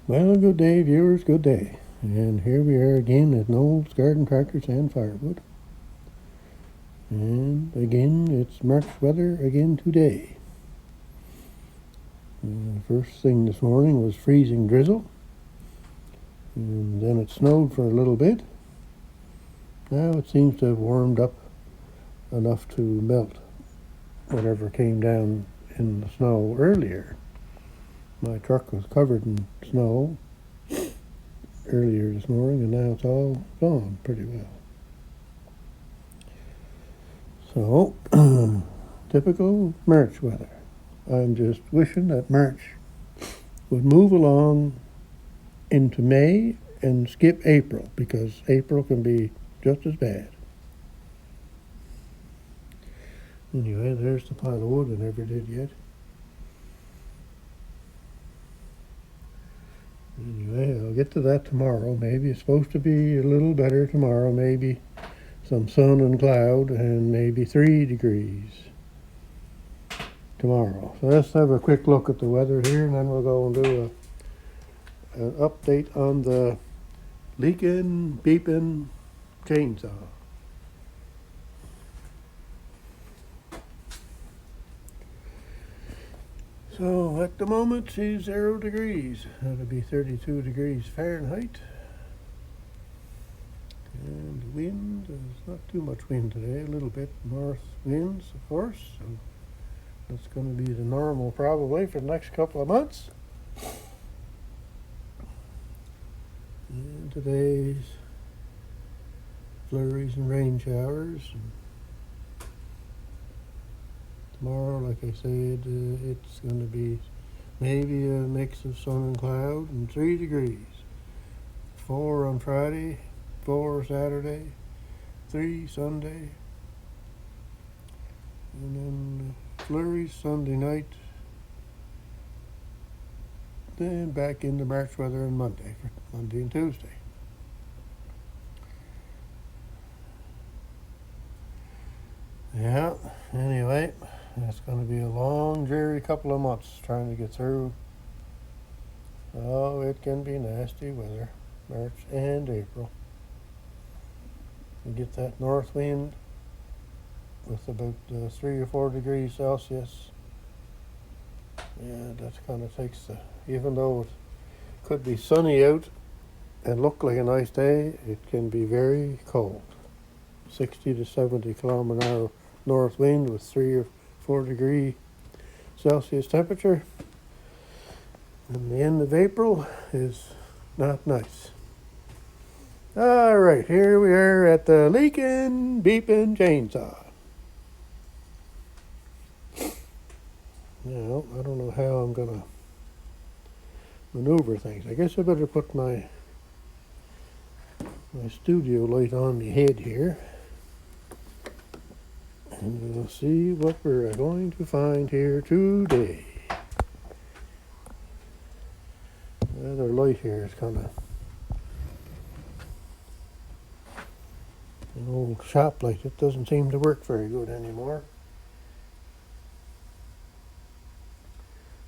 Well, good day, viewers, good day. And here we are again at Noel's Garden Tractors and Firewood. And again, it's March weather again today. First thing this morning was freezing drizzle. And then it snowed for a little bit. Now it seems to have warmed up enough to melt whatever came down in the snow earlier. My truck was covered in snow earlier this morning, and now it's all gone pretty well. So, typical March weather. I'm just wishing that March would move along into May and skip April, because April can be just as bad. Anyway, there's the pile of wood I never did yet. Anyway, I'll get to that tomorrow. Maybe it's supposed to be a little better tomorrow. Maybe some sun and cloud and maybe 3 degrees tomorrow. So let's have a quick look at the weather here, and then we'll go and do an update on the Leakin beepin chainsaw. So at the moment she's 0 degrees. That'll be 32 degrees Fahrenheit. And the wind, there's not too much wind today, a little bit north winds, of course. So that's going to be the normal probably for the next couple of months. And today's flurries and rain showers. And tomorrow, like I said, it's going to be maybe a mix of sun and cloud and 3 degrees. 4 on Friday, 4 Saturday, 3 Sunday, and then flurries Sunday night, then back into March weather on Monday, for Monday and Tuesday. Yeah, anyway, it's going to be a long, dreary couple of months trying to get through. Oh, it can be nasty weather, March and April. You get that north wind with about 3 or 4 degrees Celsius. Yeah, that kind of takes even though it could be sunny out and look like a nice day, it can be very cold. 60 to 70 kilometer an hour north wind with 3 or 4 degree Celsius temperature. And the end of April is not nice. All right, here we are at the Leakin beepin chainsaw. Now, I don't know how I'm going to maneuver things. I guess I better put my studio light on my head here. And we'll see what we're going to find here today. The other light here is kind of an old shop light. It doesn't seem to work very good anymore.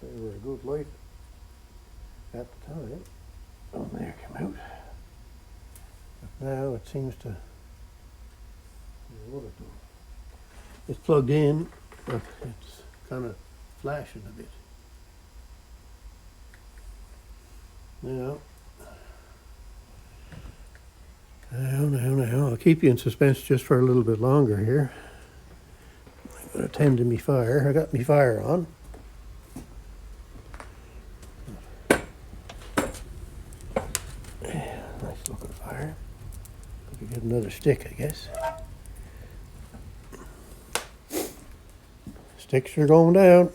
They were a good light at the time. Oh, there it came out. But now it seems to, what it do? It's plugged in, but it's kind of flashing a bit. Now, I'll keep you in suspense just for a little bit longer here. I'm going to tend to me fire. I got me fire on. Nice looking fire. I could get another stick, I guess. Sticks are going down.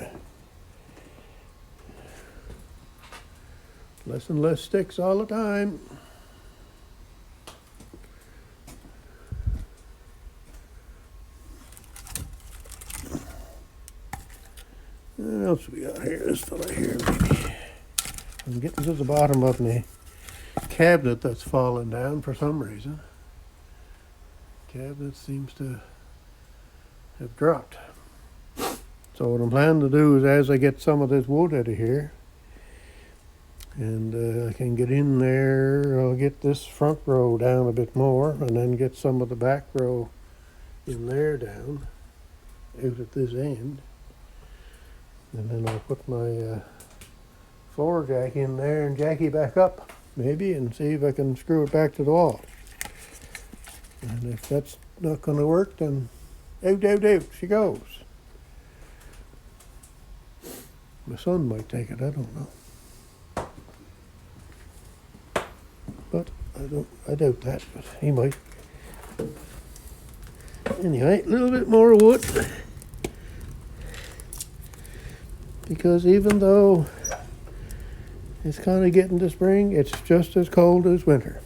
Less and less sticks all the time. What else we got here? This fella here, maybe. I'm getting to the bottom of my cabinet that's fallen down for some reason. Cabinet seems to have dropped. So what I'm planning to do is, as I get some of this wood out of here, And I can get in there. I'll get this front row down a bit more and then get some of the back row in there down out at this end. And then I'll put my floor jack in there and jacky back up maybe and see if I can screw it back to the wall. And if that's not going to work, then out she goes. My son might take it, I don't know. But I doubt that, but he might. Anyway, a little bit more wood. Because even though it's kind of getting to spring, it's just as cold as winter.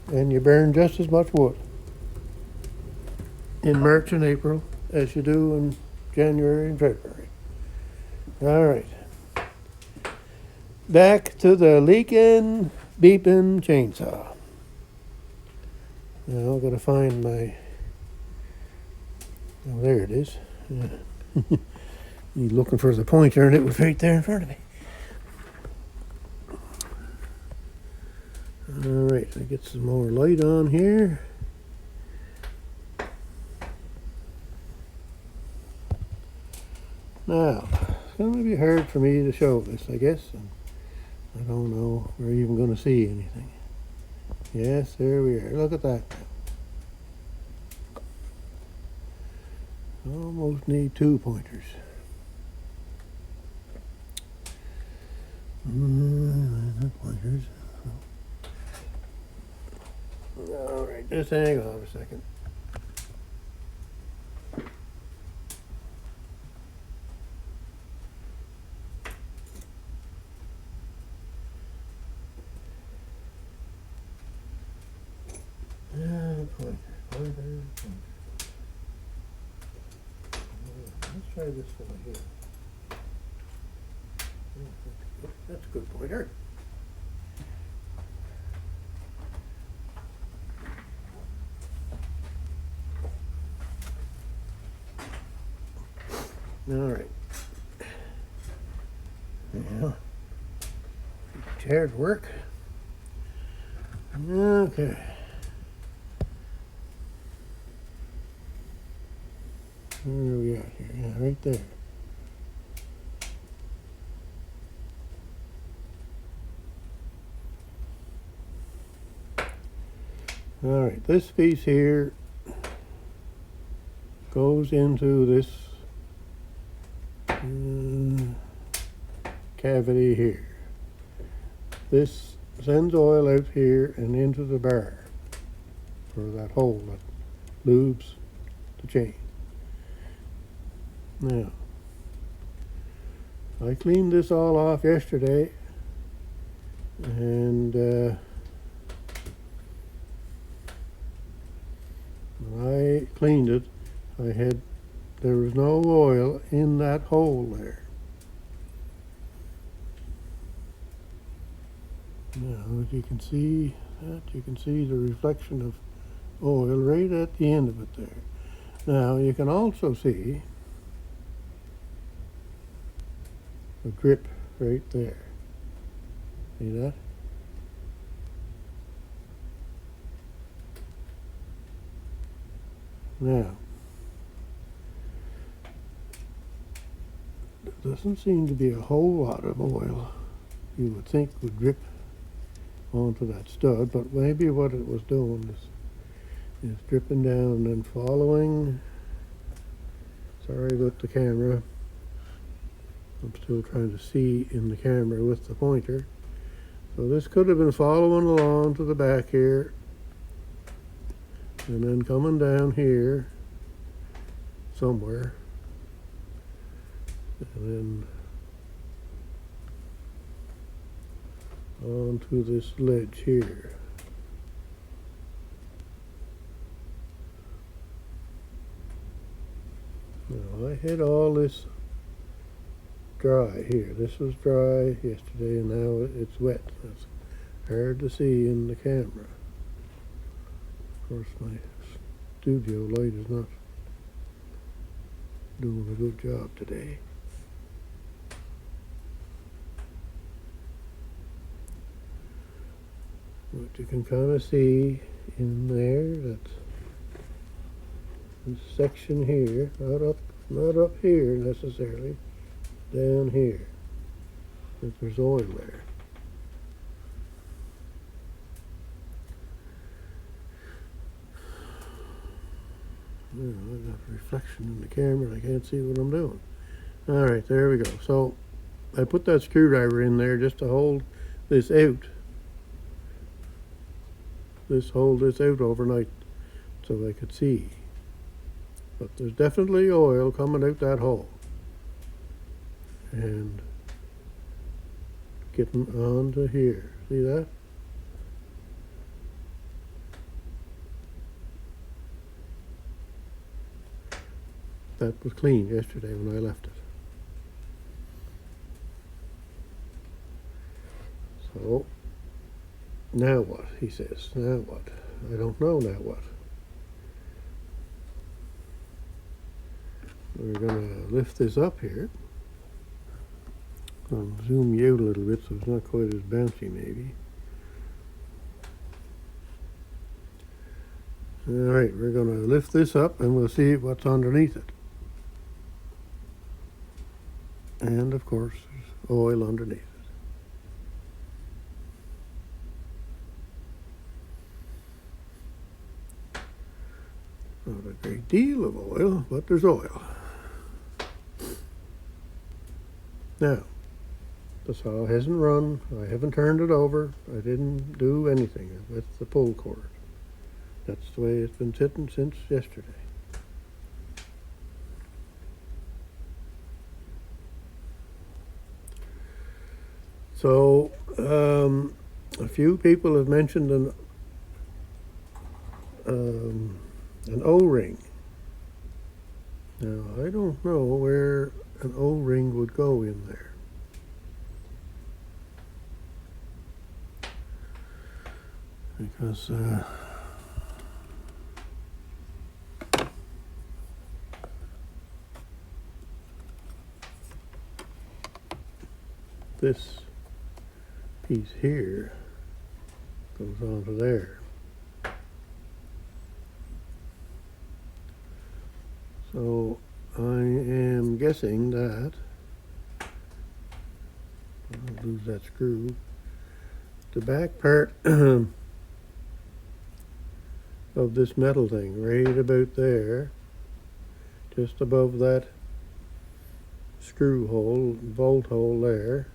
And you burn just as much wood in March and April as you do in January and February. All right. Back to the Leakin beepin chainsaw. Now I've got to find my... Oh, there it is. Yeah. You're looking for the pointer and it was right there in front of me. All right, I get some more light on here. Now, it's going to be hard for me to show this, I guess. And I don't know if we're even going to see anything. Yes, there we are. Look at that. Almost need 2 pointers. Pointers. All right, just hang on a second. Pointer. Let's try this one here. That's a good pointer. All right. Yeah. Hard work. Okay. Where are we at here? Yeah, right there. All right, this piece here goes into this cavity here. This sends oil out here and into the bar for that hole that lubes the chain. Now, I cleaned this all off yesterday, and when I cleaned it, there was no oil in that hole there. Now, as you can see the reflection of oil right at the end of it there. Now, you can also see a drip right there. See that? Now, there doesn't seem to be a whole lot of oil you would think would drip onto that stud, but maybe what it was doing is dripping down and following. Sorry about the camera. I'm still trying to see in the camera with the pointer. So this could have been following along to the back here and then coming down here somewhere and then onto this ledge here. Now I had all this dry here. This was dry yesterday and now it's wet. That's hard to see in the camera. Of course my studio light is not doing a good job today. What you can kind of see in there, that this section here, not up here necessarily, down here, that there's oil there. Well, I got a reflection in the camera and I can't see what I'm doing. Alright, there we go. So I put that screwdriver in there just to hold this out. Hold this out overnight so I could see. But there's definitely oil coming out that hole. And getting onto here. See that? That was clean yesterday when I left it. So, now what? He says. Now what? I don't know now what. We're going to lift this up here. I'll zoom you out a little bit so it's not quite as bouncy maybe. Alright, we're going to lift this up and we'll see what's underneath it. And of course, there's oil underneath it. Not a great deal of oil, but there's oil. Now, the saw hasn't run, I haven't turned it over, I didn't do anything with the pull cord. That's the way it's been sitting since yesterday. So, a few people have mentioned an O-ring. Now, I don't know where an O-ring would go in there. Because this piece here goes onto there. So I am guessing that I'll lose that screw. The back part of this metal thing, right about there, just above that screw hole, bolt hole there,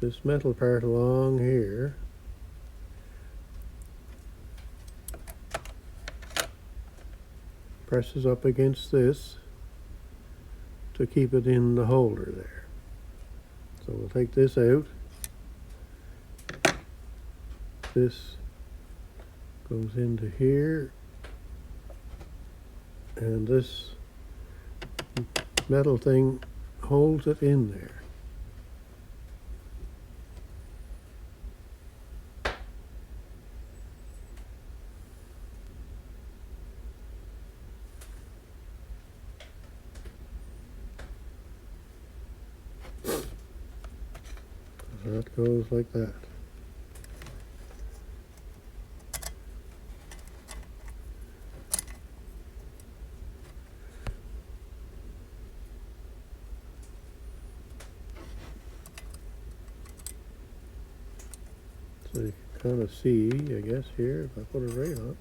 this metal part along here presses up against this to keep it in the holder there. So we'll take this out. This goes into here, and this metal thing holds it in there. That goes like that. So you can kind of see, I guess, here, if I put it right on.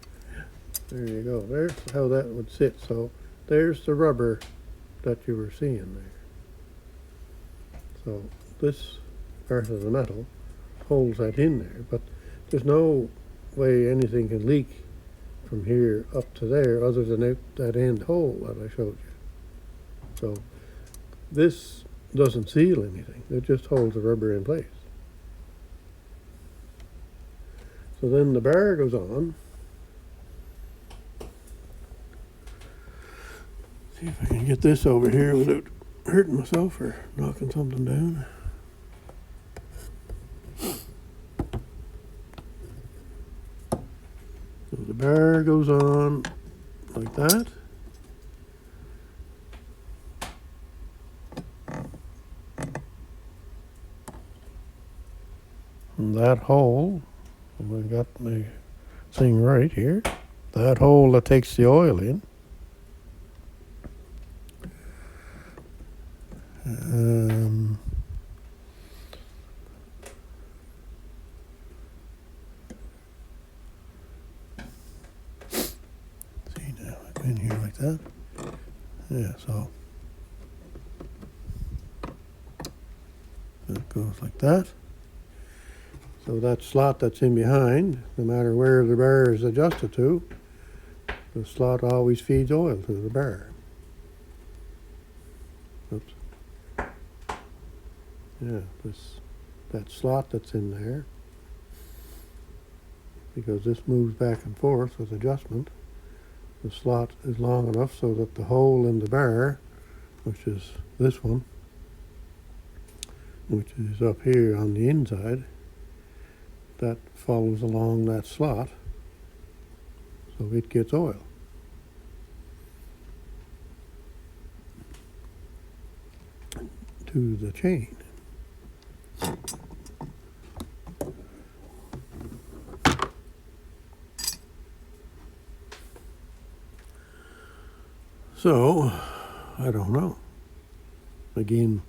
There you go. There's how that would sit. So there's the rubber that you were seeing there. So this part of the metal holds that in there, but there's no way anything can leak from here up to there other than out that end hole that I showed you. So this doesn't seal anything, it just holds the rubber in place. So then the bar goes on. See if I can get this over here without hurting myself or knocking something down. So the bar goes on like that. And that hole I got my thing right here. That hole that takes the oil in. See now, I go in here like that. Yeah, so that goes like that. So that slot that's in behind, no matter where the bar is adjusted to, the slot always feeds oil to the bar. Oops. Yeah, that slot that's in there, because this moves back and forth with adjustment, the slot is long enough so that the hole in the bar, which is this one, which is up here on the inside, that follows along that slot, so it gets oil. To the chain. So, I don't know. Again,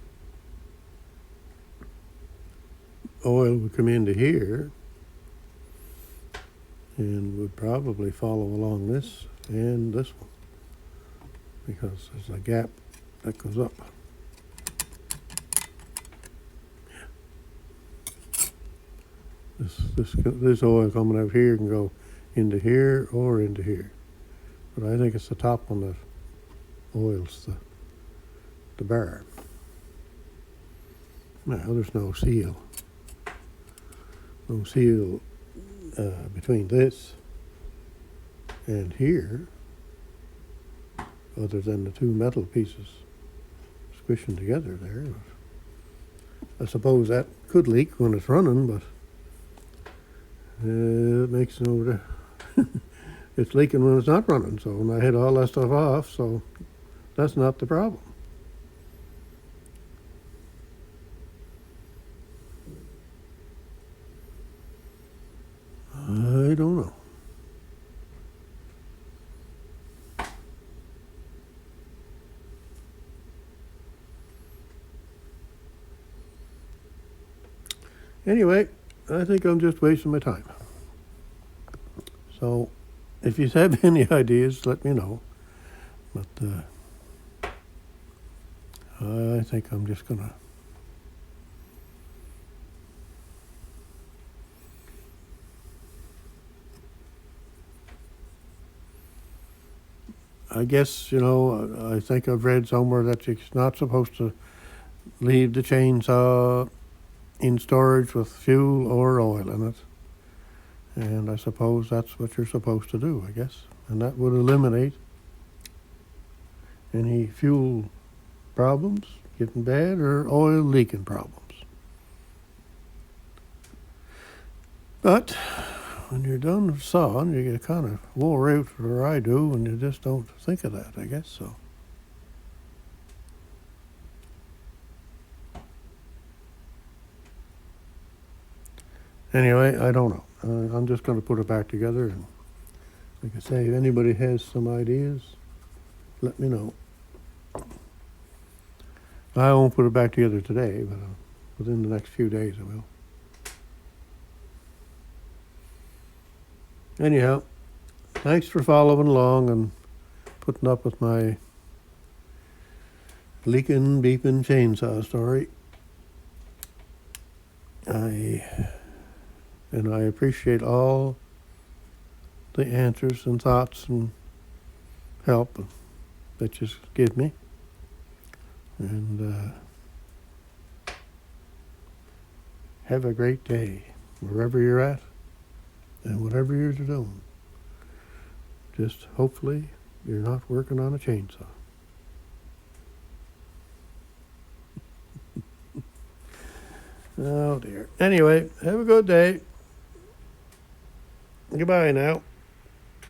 oil would come into here and would probably follow along this and this one, because there's a gap that goes up. This oil coming out here can go into here or into here, but I think it's the top one that oils the bar. Now there's no seal between this and here, other than the two metal pieces squishing together there. I suppose that could leak when it's running, but it makes no it's leaking when it's not running, so when I hit all that stuff off, so that's not the problem. I don't know. Anyway, I think I'm just wasting my time. So, if you have any ideas, let me know. But I think I'm just gonna I guess, I think I've read somewhere that you're not supposed to leave the chainsaw in storage with fuel or oil in it. And I suppose that's what you're supposed to do, I guess. And that would eliminate any fuel problems getting bad or oil leaking problems. But when you're done sawing, you get kind of wore out, or I do, and you just don't think of that, I guess so. Anyway, I don't know. I'm just going to put it back together, and like I say, if anybody has some ideas, let me know. I won't put it back together today, but within the next few days I will. Anyhow, thanks for following along and putting up with my Leakin, beepin chainsaw story. I appreciate all the answers and thoughts and help that you give me. And have a great day wherever you're at and whatever you're doing. Just hopefully you're not working on a chainsaw. Oh dear. Anyway, have a good day. Goodbye now.